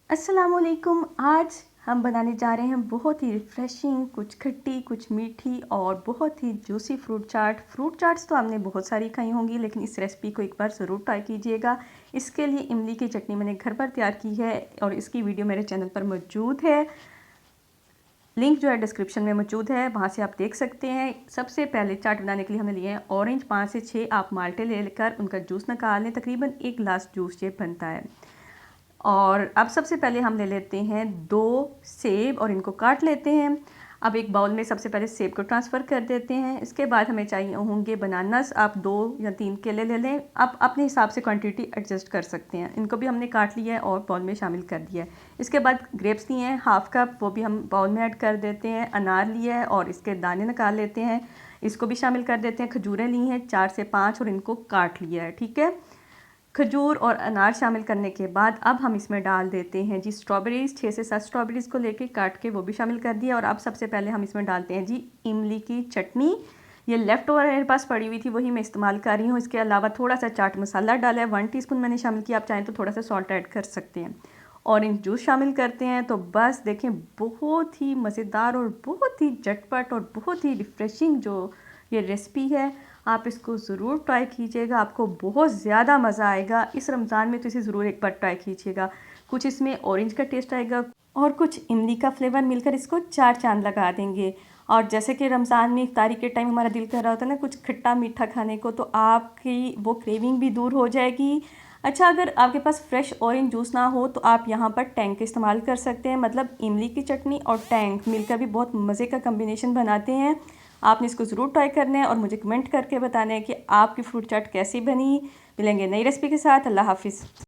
अस्सलामुअलैकुम। आज हम बनाने जा रहे हैं बहुत ही रिफ़्रेशिंग, कुछ खट्टी कुछ मीठी और बहुत ही जूसी फ्रूट चाट। फ्रूट चाट्स तो आपने बहुत सारी खाई होंगी, लेकिन इस रेसिपी को एक बार ज़रूर ट्राई कीजिएगा। इसके लिए इमली की चटनी मैंने घर पर तैयार की है और इसकी वीडियो मेरे चैनल पर मौजूद है। लिंक जो है डिस्क्रिप्शन में मौजूद है, वहाँ से आप देख सकते हैं। सबसे पहले चाट बनाने के लिए हमने लिए हैं ऑरेंज 5 से 6 आप माल्टे लेकर उनका जूस निकाल लें। तकरीबन 1 गिलास जूस ये बनता है। और अब सबसे पहले हम ले लेते हैं 2 सेब और इनको काट लेते हैं। अब एक बाउल में सबसे पहले सेब को ट्रांसफ़र कर देते हैं। इसके बाद हमें चाहिए होंगे बनानास। आप 2 या 3 केले ले लें। आप अपने हिसाब से क्वांटिटी एडजस्ट कर सकते हैं। इनको भी हमने काट लिया है और बाउल में शामिल कर दिया है। इसके बाद ग्रेप्स लिए हैं हाफ़ कप, वो भी हम बाउल में ऐड कर देते हैं। अनार लिया है और इसके दाने निकाल लेते हैं, इसको भी शामिल कर देते हैं। खजूरें ली हैं 4 से 5 और इनको काट लिया है। ठीक है, खजूर और अनार शामिल करने के बाद अब हम इसमें डाल देते हैं जी स्ट्रॉबेरीज़। 6 से 7 स्ट्रॉबेरीज़ को लेके काट के वो भी शामिल कर दिया। और अब सबसे पहले हम इसमें डालते हैं जी इमली की चटनी। ये लेफ़्ट ओवर मेरे पास पड़ी हुई थी, वही मैं इस्तेमाल कर रही हूँ। इसके अलावा थोड़ा सा चाट मसाला डाला है, 1 टीस्पून मैंने शामिल किया। आप चाहें तो थोड़ा सा सॉल्ट ऐड कर सकते हैं। ऑरेंज जूस शामिल करते हैं। तो बस देखें, बहुत ही मज़ेदार और बहुत ही झटपट और बहुत ही रिफ़्रेशिंग जो ये रेसिपी है, आप इसको ज़रूर ट्राई कीजिएगा। आपको बहुत ज़्यादा मज़ा आएगा। इस रमज़ान में तो इसे ज़रूर एक बार ट्राई कीजिएगा। कुछ इसमें ऑरेंज का टेस्ट आएगा और कुछ इमली का फ्लेवर मिलकर इसको 4 चाँद लगा देंगे। और जैसे कि रमज़ान में इफ्तारी के टाइम हमारा दिल कर रहा होता है ना कुछ खट्टा मीठा खाने को, तो आपकी वो क्रेविंग भी दूर हो जाएगी। अच्छा, अगर आपके पास फ्रेश ऑरेंज जूस ना हो तो आप यहाँ पर टैंग का इस्तेमाल कर सकते हैं। मतलब इमली की चटनी और टैंग मिलकर भी बहुत मज़े का कम्बिनेशन बनाते हैं। आपने इसको ज़रूर ट्राई करना है और मुझे कमेंट करके बताना है कि आपकी फ्रूट चाट कैसी बनी। मिलेंगे नई रेसिपी के साथ। अल्लाह हाफ़िज़।